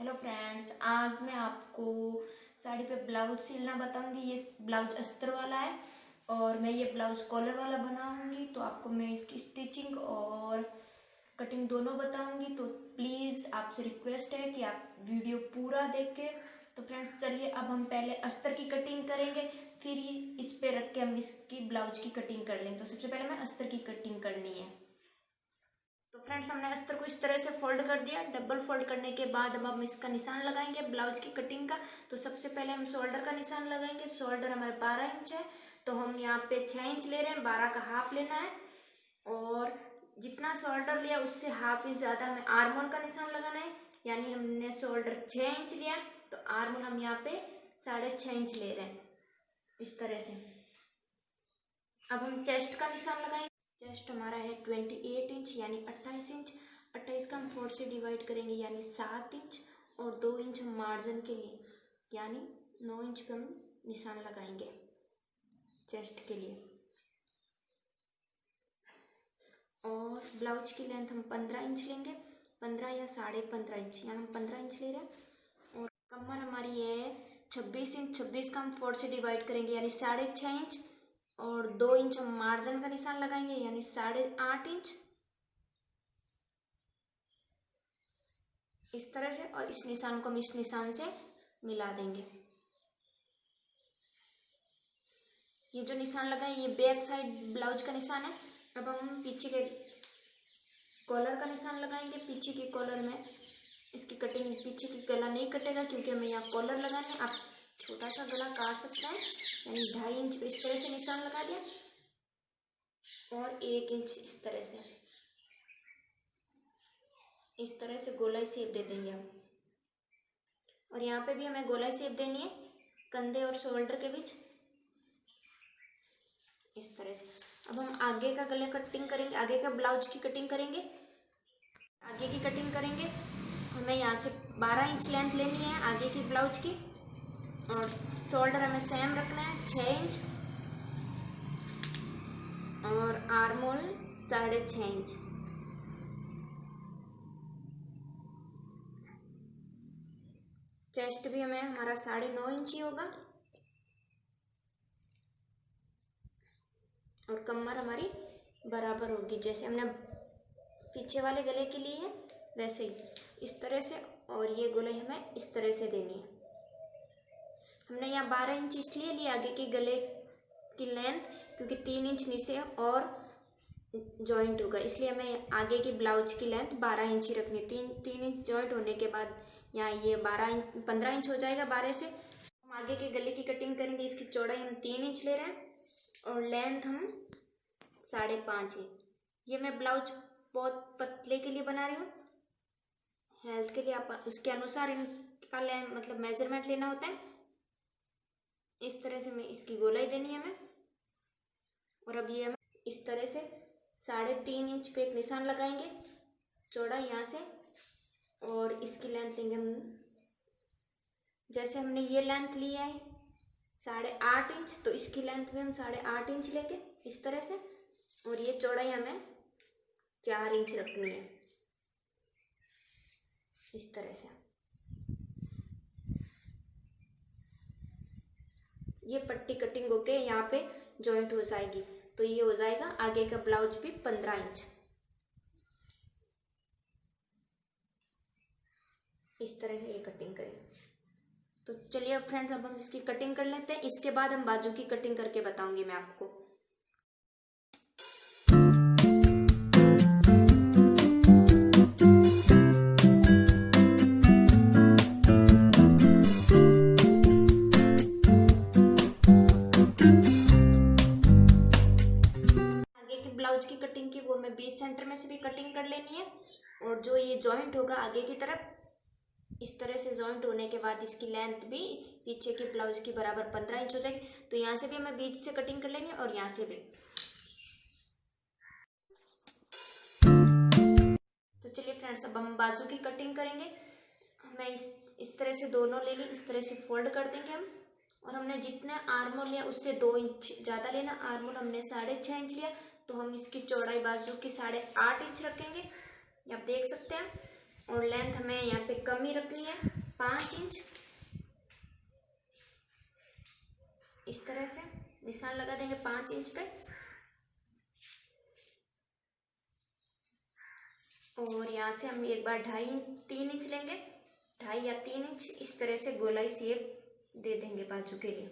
Hello friends, आज मैं आपको साड़ी पे ब्लाउज सिलना बताऊंगी। ये ब्लाउज अस्तर वाला है और मैं ये ब्लाउज कॉलर वाला बनाऊंगी। तो आपको मैं इसकी स्टिचिंग और कटिंग दोनों बताऊंगी। तो प्लीज़ आपसे रिक्वेस्ट है कि आप वीडियो पूरा देखें। तो फ्रेंड्स चलिए, अब हम पहले अस्तर की कटिंग करेंगे, फिर इस पे रख के हम इसकी ब्लाउज की कटिंग कर लेंगे। तो सबसे पहले मैं अस्तर की कटिंग करनी है। तो फ्रेंड्स हमने अस्तर को इस तरह से फोल्ड कर दिया। डबल फोल्ड करने के बाद अब हम इसका निशान लगाएंगे ब्लाउज की कटिंग का। तो सबसे पहले हम शोल्डर का निशान लगाएंगे। शोल्डर हमारे 12 इंच है, तो हम यहाँ पे 6 इंच ले रहे हैं। 12 का हाफ लेना है और जितना शोल्डर लिया उससे हाफ इंच ज़्यादा हमें आर्मोल का निशान लगाना है। यानी हमने शोल्डर 6 इंच लिया तो आर्मोल हम यहाँ पे 6.5 इंच ले रहे हैं, इस तरह से। अब हम चेस्ट का निशान लगाएंगे। चेस्ट हमारा है 28 इंच यानी 28 इंच। 28 का हम 4 से डिवाइड करेंगे यानी 7 इंच और 2 इंच हम मार्जिन के लिए यानी 9 इंच पे हम निशान लगाएंगे चेस्ट के लिए। और ब्लाउज की लेंथ हम 15 इंच लेंगे, 15 या 15.5 इंच, यहाँ हम 15 इंच ले रहे हैं। और कमर हमारी है 26 इंच। 26 का हम 4 से डिवाइड करेंगे यानी 6.5 इंच और 2 इंच हम मार्जिन का निशान लगाएंगे यानी 8.5 इंच, इस तरह से। और इस निशान को हम इस निशान से मिला देंगे। ये जो निशान लगाए ये बैक साइड ब्लाउज का निशान है। अब हम पीछे के कॉलर का निशान लगाएंगे। पीछे के कॉलर में इसकी कटिंग, पीछे की गला नहीं कटेगा क्योंकि हमें यहाँ कॉलर लगाना है। आप छोटा सा गला काट सकते हैं यानी 2.5 इंच पे इस तरह से निशान लगा दिया और 1 इंच इस तरह से, इस तरह से गोलाई शेप दे देंगे हम। और यहाँ पे भी हमें गोलाई शेप देनी है कंधे और शोल्डर के बीच, इस तरह से। अब हम आगे का गले कटिंग करेंगे, आगे का ब्लाउज की कटिंग करेंगे। आगे की कटिंग करेंगे, हमें यहाँ से 12 इंच लेंथ लेनी है आगे की ब्लाउज की और शोल्डर हमें सेम रखना है 6 इंच और आर्मोल 6.5 इंच। चेस्ट भी हमें हमारा 9.5 इंच ही होगा और कमर हमारी बराबर होगी जैसे हमने पीछे वाले गले के लिए है वैसे ही, इस तरह से। और ये गोलाई हमें इस तरह से देनी है। हमने यहाँ 12 इंच इसलिए लिया आगे के गले की लेंथ क्योंकि 3 इंच नीचे और जॉइंट होगा, इसलिए हमें आगे की ब्लाउज की लेंथ 12 इंच ही रखनी है। 3 इंच जॉइंट होने के बाद यहाँ ये 15 इंच हो जाएगा 12 से। हम आगे के गले की कटिंग करेंगे। इसकी चौड़ाई हम 3 इंच ले रहे हैं और लेंथ हम 5.5 इंच। ये मैं ब्लाउज बहुत पतले के लिए बना रही हूँ, हेल्थ के लिए आप उसके अनुसार इनका मतलब मेजरमेंट लेना होता है। इस तरह से मैं इसकी गोलाई देनी है हमें। और अब ये हम इस तरह से 3.5 इंच पे एक निशान लगाएंगे चौड़ा यहाँ से और इसकी लेंथ लेंगे हम, जैसे हमने ये लेंथ लिया है 8.5 इंच तो इसकी लेंथ भी हम 8.5 इंच लेंगे इस तरह से। और ये चौड़ाई हमें 4 इंच रखनी है इस तरह से। ये पट्टी कटिंग होके यहाँ पे जॉइंट हो जाएगी तो ये हो जाएगा आगे का ब्लाउज भी 15 इंच, इस तरह से ये कटिंग करें। तो चलिए अब फ्रेंड्स, अब हम इसकी कटिंग कर लेते हैं। इसके बाद हम बाजू की कटिंग करके बताऊंगी मैं आपको। आगे की ब्लाउज की कटिंग की वो मैं 20 सेंटर में से भी कटिंग कर लेनी है। और जो ये जॉइंट होगा आगे की तरफ, इस तरह से जॉइंट होने के बाद इसकी लेंथ भी पीछे के ब्लाउज की बराबर 15 इंच हो जाएगी। तो यहाँ से भी हमें बीच से कटिंग कर लेंगे और यहाँ से भी। तो चलिए फ्रेंड्स, अब हम बाजू की कटिंग करेंगे। मैं इस तरह से दोनों ले ली, इस तरह से फोल्ड कर देंगे हम। और हमने जितना आर्मोल लिया उससे 2 इंच ज़्यादा लेना। आर्मोल हमने 6.5 इंच लिया तो हम इसकी चौड़ाई बाजू की 8.5 इंच रखेंगे, आप देख सकते हैं। और लेंथ हमें हमें यहाँ पे कमी रखनी है 5 इंच। इस तरह से निशान लगा देंगे 5 इंच पे। और यहाँ से हम एक बार 2.5-3 इंच लेंगे, 2.5 या 3 इंच इस तरह से गोलाई शेप दे देंगे बाजू के लिए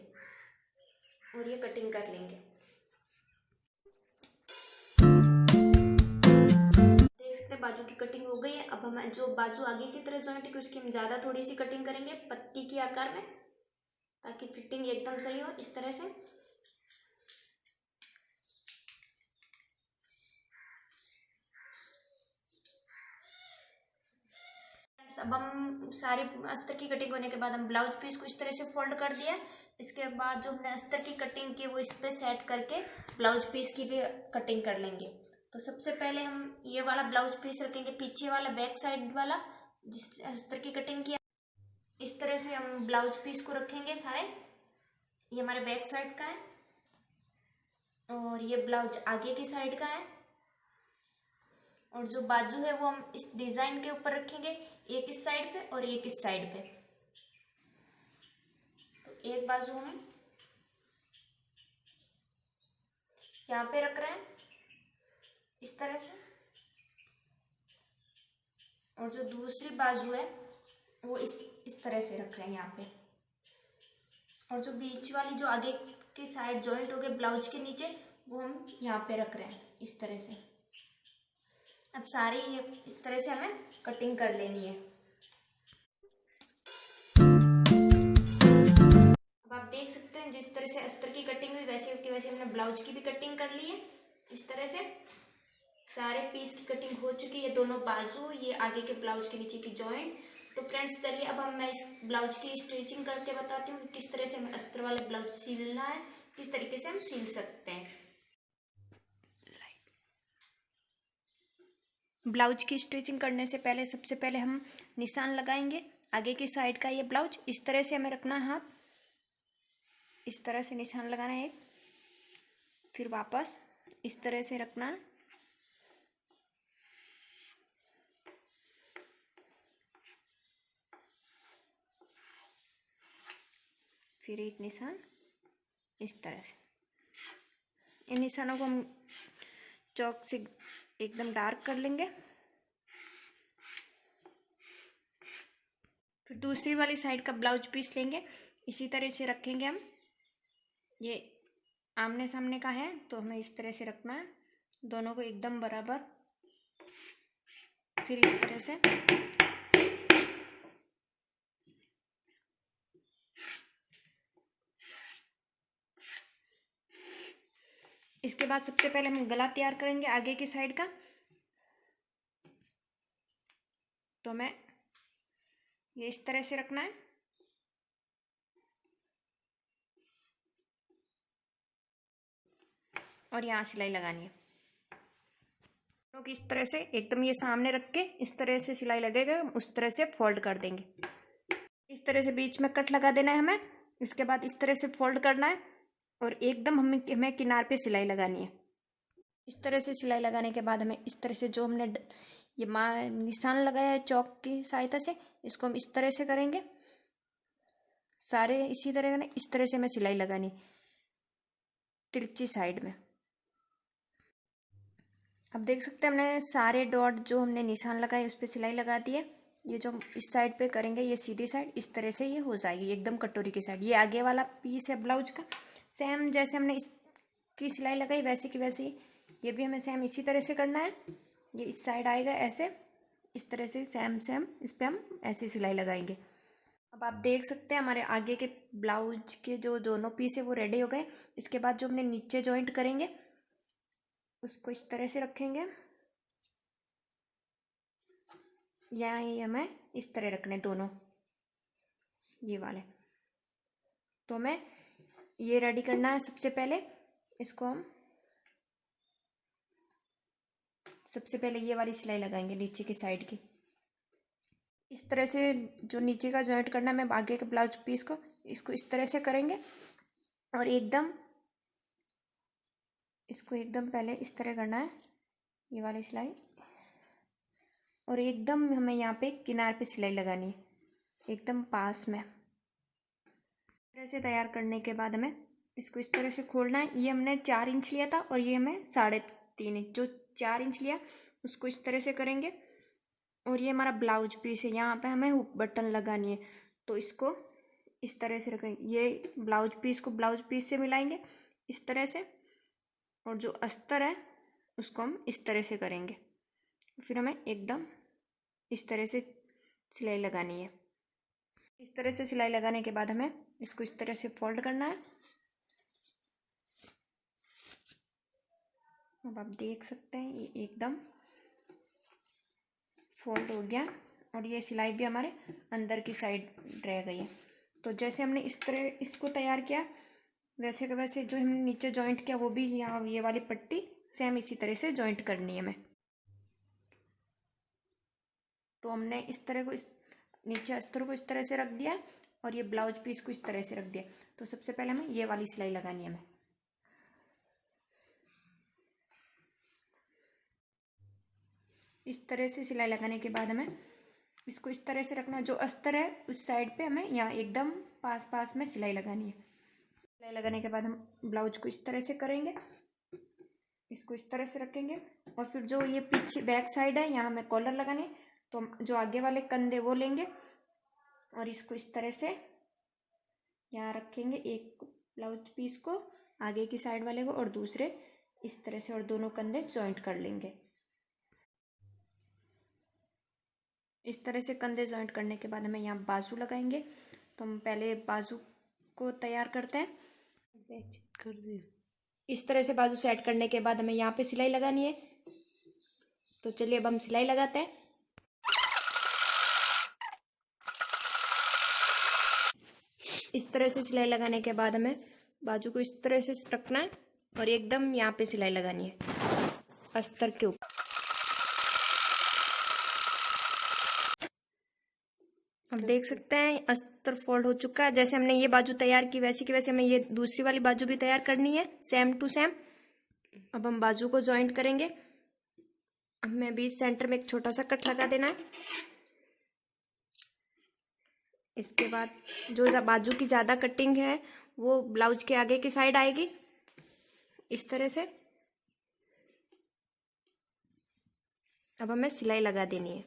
और ये कटिंग कर लेंगे। देख सकते हैं बाजू की कटिंग हो गई है। अब हम जो बाजू आगे की तरफ जॉइंट की उसकी हम ज़्यादा थोड़ी सी कटिंग करेंगे पत्ती के आकार में, ताकि फिटिंग एकदम सही हो। इस तरह से अब हम सारी अस्तर की कटिंग होने के बाद हम ब्लाउज पीस को इस तरह से फोल्ड कर दिया। इसके बाद जो हमने अस्तर की कटिंग की वो इस पे सेट करके ब्लाउज पीस की भी कटिंग कर लेंगे। तो सबसे पहले हम ये वाला ब्लाउज पीस रखेंगे, पीछे वाला बैक साइड वाला जिस अस्तर की कटिंग किया। इस तरह से हम ब्लाउज पीस को रखेंगे सारे। ये हमारे बैक साइड का है और ये ब्लाउज आगे की साइड का है। और जो बाजू है वो हम इस डिजाइन के ऊपर रखेंगे, एक इस साइड पे और एक इस साइड पे। तो एक बाजू हम यहाँ पे रख रहे हैं इस तरह से, और जो दूसरी बाजू है वो इस तरह से रख रहे हैं यहाँ पे। और जो बीच वाली जो आगे की साइड जॉइंट हो गए ब्लाउज के नीचे वो हम यहाँ पे रख रहे हैं इस तरह से। अब सारी ये इस तरह से हमें कटिंग कर लेनी है। अब आप देख सकते हैं जिस तरह से अस्तर की कटिंग हुई वैसे की वैसे हमने ब्लाउज की भी कटिंग कर ली है। इस तरह से सारे पीस की कटिंग हो चुकी है, दोनों बाजू, ये आगे के ब्लाउज के नीचे की जॉइंट। तो फ्रेंड्स चलिए अब मैं इस ब्लाउज की स्टिचिंग करके बताती हूँ कि किस तरह से हमें अस्तर वाले ब्लाउज सिलना है, किस तरीके से हम सिल सकते हैं। ब्लाउज की स्टिचिंग करने से पहले सबसे पहले हम निशान लगाएंगे। आगे की साइड का ये ब्लाउज इस तरह से हमें रखना है, हाथ इस तरह से निशान लगाना है, फिर वापस इस तरह से रखना है, फिर एक निशान इस तरह से। इन निशानों को हम चौक से एकदम डार्क कर लेंगे। फिर दूसरी वाली साइड का ब्लाउज पीस लेंगे, इसी तरह से रखेंगे हम। ये आमने सामने का है तो हमें इस तरह से रखना है, दोनों को एकदम बराबर। फिर इस तरह से इसके बाद सबसे पहले हम गला तैयार करेंगे आगे की साइड का। तो मैं ये इस तरह से रखना है और यहाँ सिलाई लगानी है। तो इस तरह से एकदम ये सामने रख के इस तरह से सिलाई लगेगा, उस तरह से फोल्ड कर देंगे। इस तरह से बीच में कट लगा देना है हमें। इसके बाद इस तरह से फोल्ड करना है और एकदम हमें किनार पे सिलाई लगानी है। इस तरह से सिलाई लगाने के बाद हमें इस तरह से जो हमने ये निशान लगाया है चौक की सहायता से, इसको हम इस तरह से करेंगे सारे इसी तरह का। इस तरह से हमें सिलाई लगानी तिरछी साइड में। अब देख सकते हैं हमने सारे डॉट जो हमने निशान लगाए उस पर सिलाई लगा दी है। ये जो इस साइड पे करेंगे ये सीधी साइड इस तरह से ये हो जाएगी एकदम कटोरी की साइड। ये आगे वाला पीस है ब्लाउज का, सेम जैसे हमने इसकी सिलाई लगाई वैसे की वैसे ये भी हमें सेम इसी तरह से करना है। ये इस साइड आएगा ऐसे, इस तरह से सेम इस पर हम ऐसी सिलाई लगाएंगे। अब आप देख सकते हैं हमारे आगे के ब्लाउज के जो दोनों पीस है वो रेडी हो गए। इसके बाद जो हमने नीचे जॉइंट करेंगे उसको इस तरह से रखेंगे, यहाँ ये हमें इस तरह रखने दोनों ये वाले। तो हमें ये रेडी करना है। सबसे पहले इसको हम सबसे पहले ये वाली सिलाई लगाएंगे नीचे की साइड की। इस तरह से जो नीचे का जॉइंट करना है मैं आगे के ब्लाउज पीस को इसको इस तरह से करेंगे और एकदम इसको एकदम पहले इस तरह करना है ये वाली सिलाई, और एकदम हमें यहाँ पे किनार पे सिलाई लगानी है, एकदम पास में। इस तरह से तैयार करने के बाद हमें इसको इस तरह से खोलना है। ये हमने 4 इंच लिया था और ये हमें 3.5 इंच, जो 4 इंच लिया उसको इस तरह से करेंगे। और ये हमारा ब्लाउज पीस है, यहाँ पे हमें हुक बटन लगानी है, तो इसको इस तरह से रखेंगे। ये ब्लाउज पीस को ब्लाउज पीस से मिलाएंगे इस तरह से, और जो अस्तर है उसको हम इस तरह से करेंगे। फिर हमें एकदम इस तरह से सिलाई लगानी है। इस तरह से सिलाई लगाने के बाद हमें इसको इस तरह से फोल्ड करना है। अब आप देख सकते हैं ये एकदम फोल्ड हो गया और ये सिलाई भी हमारे अंदर की साइड रह गई है। तो जैसे हमने इस तरह इसको तैयार किया, वैसे का वैसे जो हमने नीचे जॉइंट किया वो भी यहाँ ये वाली पट्टी सेम इसी तरह से जॉइंट करनी है हमें। तो हमने इस तरह को, इस नीचे अस्तर को इस तरह से रख दिया और ये ब्लाउज पीस को इस तरह से रख दिया। तो सबसे पहले हमें ये वाली सिलाई लगानी है हमें। इस तरह से सिलाई लगाने के बाद हमें इसको इस तरह से रखना, जो अस्तर है उस साइड पे हमें यहाँ एकदम पास पास में सिलाई लगानी है। सिलाई लगाने के बाद हम ब्लाउज को इस तरह से करेंगे, इसको इस तरह से रखेंगे और फिर जो ये पीछे बैक साइड है यहाँ हमें कॉलर लगाने, तो हम जो आगे वाले कंधे वो लेंगे और इसको इस तरह से यहाँ रखेंगे, एक ब्लाउज पीस को आगे की साइड वाले को और दूसरे इस तरह से, और दोनों कंधे जॉइंट कर लेंगे। इस तरह से कंधे जॉइंट करने के बाद हमें यहाँ बाजू लगाएंगे। तो हम पहले बाजू को तैयार करते हैं। कर दिया। इस तरह से बाजू सेट करने के बाद हमें यहाँ पे सिलाई लगानी है। तो चलिए अब हम सिलाई लगाते हैं। इस तरह से सिलाई लगाने के बाद हमें बाजू को इस तरह से रखना है और एकदम यहाँ पे सिलाई लगानी है अस्तर के ऊपर। अब देख सकते हैं अस्तर फोल्ड हो चुका है। जैसे हमने ये बाजू तैयार की वैसी की वैसे हमें ये दूसरी वाली बाजू भी तैयार करनी है, सेम टू सेम। अब हम बाजू को जॉइंट करेंगे। हमें बीच सेंटर में एक छोटा सा कट लगा देना है। इसके बाद जो बाजू की ज़्यादा कटिंग है वो ब्लाउज के आगे की साइड आएगी इस तरह से। अब हमें सिलाई लगा देनी है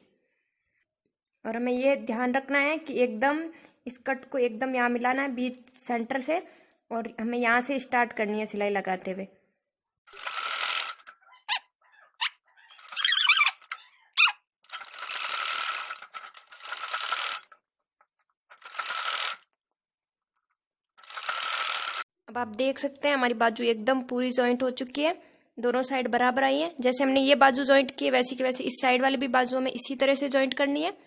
और हमें ये ध्यान रखना है कि एकदम इस कट को एकदम यहाँ मिलाना है बीच सेंटर से, और हमें यहाँ से स्टार्ट करनी है सिलाई लगाते हुए। अब आप देख सकते हैं हमारी बाजू एकदम पूरी जॉइंट हो चुकी है, दोनों साइड बराबर आई है। जैसे हमने ये बाजू जॉइंट की है वैसी की वैसे इस साइड वाली भी बाजू हमें इसी तरह से जॉइंट करनी है।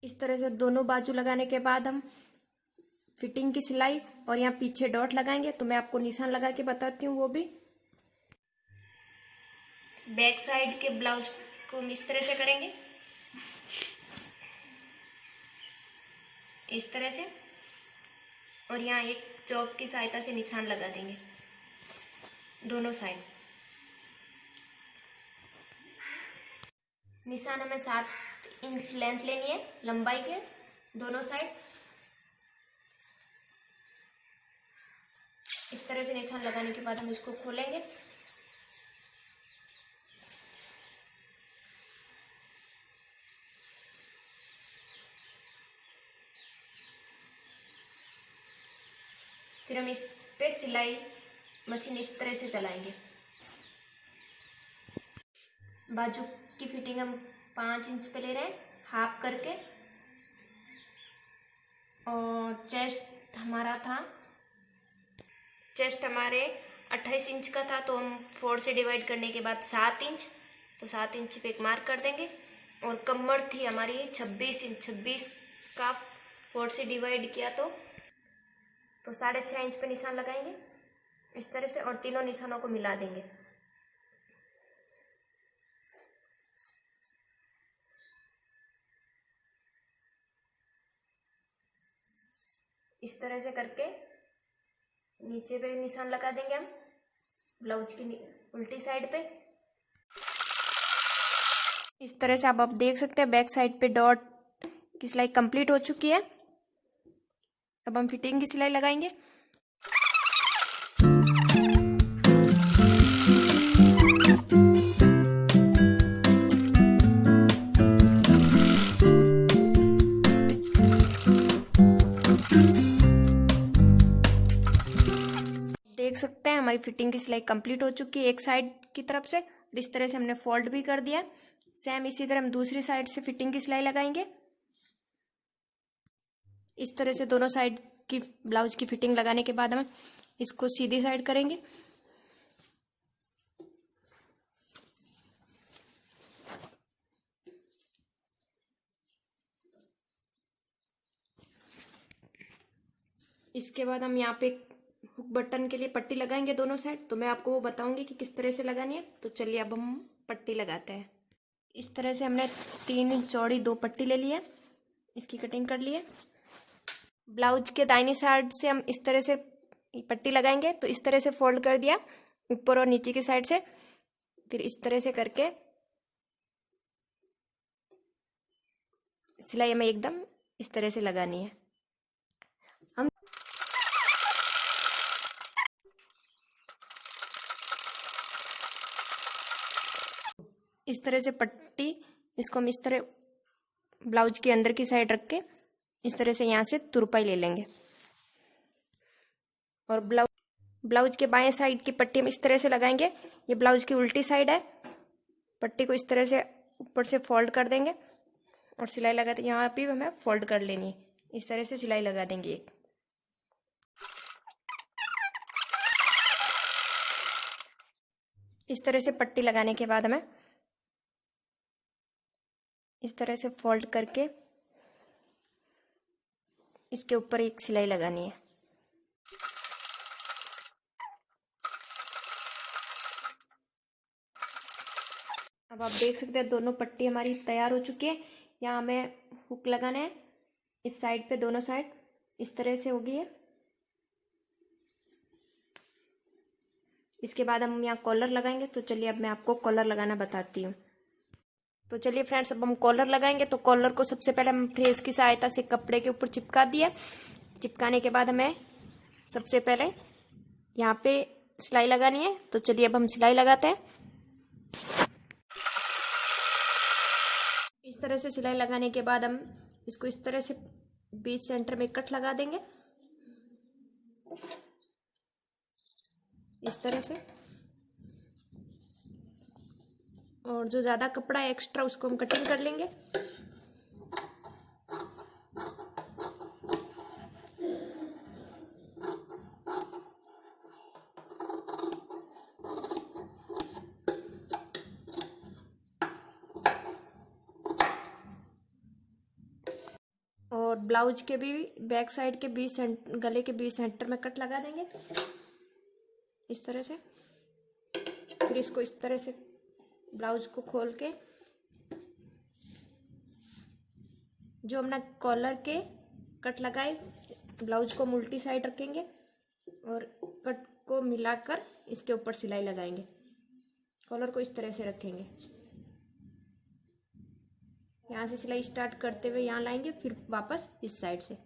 इस तरह से दोनों बाजू लगाने के बाद हम फिटिंग की सिलाई और यहाँ पीछे डॉट लगाएंगे। तो मैं आपको निशान लगा के बताती हूँ वो भी। बैक साइड के ब्लाउज को हम इस तरह से करेंगे, इस तरह से, और यहाँ एक चौक की सहायता से निशान लगा देंगे दोनों साइड। निशान हमें 7 इंच लेंथ लेनी है लंबाई के दोनों साइड। इस तरह से निशान लगाने के बाद हम इसको खोलेंगे। फिर हम इस पे सिलाई मशीन इस तरह से चलाएंगे। बाजू की फिटिंग हम 5 इंच पे ले रहे हैं हाफ करके, और चेस्ट हमारे 28 इंच का था, तो हम 4 से डिवाइड करने के बाद 7 इंच, तो 7 इंच पे एक मार्क कर देंगे। और कमर थी हमारी 26 इंच, 26 का 4 से डिवाइड किया तो 6.5 इंच पे निशान लगाएंगे इस तरह से, और तीनों निशानों को मिला देंगे। इस तरह से करके नीचे पे निशान लगा देंगे हम ब्लाउज की उल्टी साइड पे। इस तरह से आप देख सकते हैं बैक साइड पे डॉट की सिलाई कंप्लीट हो चुकी है। अब हम फिटिंग की सिलाई लगाएंगे। देख सकते हैं हमारी फिटिंग की सिलाई कंप्लीट हो चुकी है एक साइड की तरफ से। इस तरह से हमने फोल्ड भी कर दिया। सेम इसी तरह हम दूसरी साइड से फिटिंग की सिलाई लगाएंगे। इस तरह से दोनों साइड की ब्लाउज की फिटिंग लगाने के बाद हम इसको सीधी साइड करेंगे। इसके बाद हम यहाँ पे हुक बटन के लिए पट्टी लगाएंगे दोनों साइड। तो मैं आपको वो बताऊंगी कि किस तरह से लगानी है। तो चलिए अब हम पट्टी लगाते हैं। इस तरह से हमने 3 इंच चौड़ी 2 पट्टी ले ली है। इसकी कटिंग कर ली है। ब्लाउज के दाहिनी साइड से हम इस तरह से पट्टी लगाएंगे। तो इस तरह से फोल्ड कर दिया ऊपर और नीचे की साइड से। फिर इस तरह से करके सिलाई हमें एकदम इस तरह से लगानी है। हम इस तरह से पट्टी इसको हम इस तरह ब्लाउज के अंदर की साइड रख के इस तरह से यहाँ से तुरपाई ले लेंगे। और ब्लाउज के बाएं साइड की पट्टी हम इस तरह से लगाएंगे। ये ब्लाउज की उल्टी साइड है। पट्टी को इस तरह से ऊपर से फोल्ड कर देंगे और सिलाई लगा देंगे। यहाँ पे हमें फोल्ड कर लेनी है। इस तरह से सिलाई लगा देंगे। इस तरह से पट्टी लगाने के बाद हमें इस तरह से फोल्ड करके इसके ऊपर एक सिलाई लगानी है। अब आप देख सकते हैं दोनों पट्टी हमारी तैयार हो चुकी है। यहाँ हमें हुक लगाना है इस साइड पे, दोनों साइड इस तरह से होगी है। इसके बाद हम यहाँ कॉलर लगाएंगे। तो चलिए अब मैं आपको कॉलर लगाना बताती हूँ। तो चलिए फ्रेंड्स अब हम कॉलर लगाएंगे। तो कॉलर को सबसे पहले हम फ्रेस की सहायता से कपड़े के ऊपर चिपका दिया। चिपकाने के बाद हमें सबसे पहले यहाँ पे सिलाई लगानी है। तो चलिए अब हम सिलाई लगाते हैं। इस तरह से सिलाई लगाने के बाद हम इसको इस तरह से बीच सेंटर में कट लगा देंगे इस तरह से। और जो ज्यादा कपड़ा है एक्स्ट्रा उसको हम कटिंग कर लेंगे। और ब्लाउज के भी बैक साइड के बीच गले के बीच सेंटर में कट लगा देंगे इस तरह से। फिर इसको इस तरह से ब्लाउज को खोल के जो हमने कॉलर के कट लगाए ब्लाउज को हम उल्टी साइड रखेंगे और कट को मिलाकर इसके ऊपर सिलाई लगाएंगे। कॉलर को इस तरह से रखेंगे। यहाँ से सिलाई स्टार्ट करते हुए यहाँ लाएंगे, फिर वापस इस साइड से।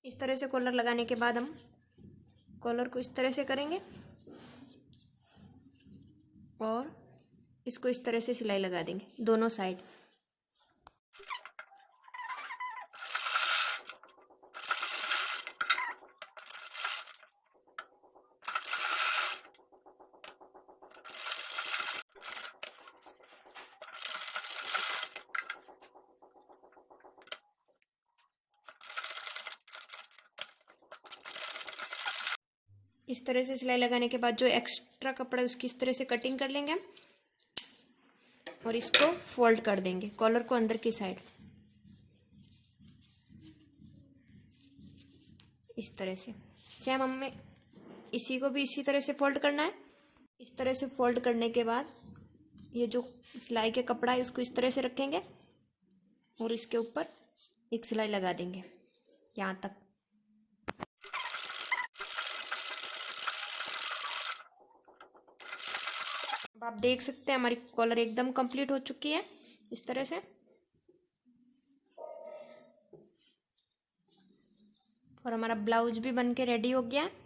इस तरह से कॉलर लगाने के बाद हम कॉलर को इस तरह से करेंगे और इसको इस तरह से सिलाई लगा देंगे दोनों साइड। इस तरह से सिलाई लगाने के बाद जो एक्स्ट्रा कपड़ा है उसकी इस तरह से कटिंग कर लेंगे और इसको फोल्ड कर देंगे कॉलर को अंदर की साइड इस तरह से। सेम हमें इसी को भी इसी तरह से फोल्ड करना है। इस तरह से फोल्ड करने के बाद ये जो सिलाई के कपड़ा है इसको इस तरह से रखेंगे और इसके ऊपर एक सिलाई लगा देंगे यहाँ तक। अब आप देख सकते हैं हमारी कॉलर एकदम कंप्लीट हो चुकी है। इस तरह से। और हमारा ब्लाउज भी बन के रेडी हो गया है।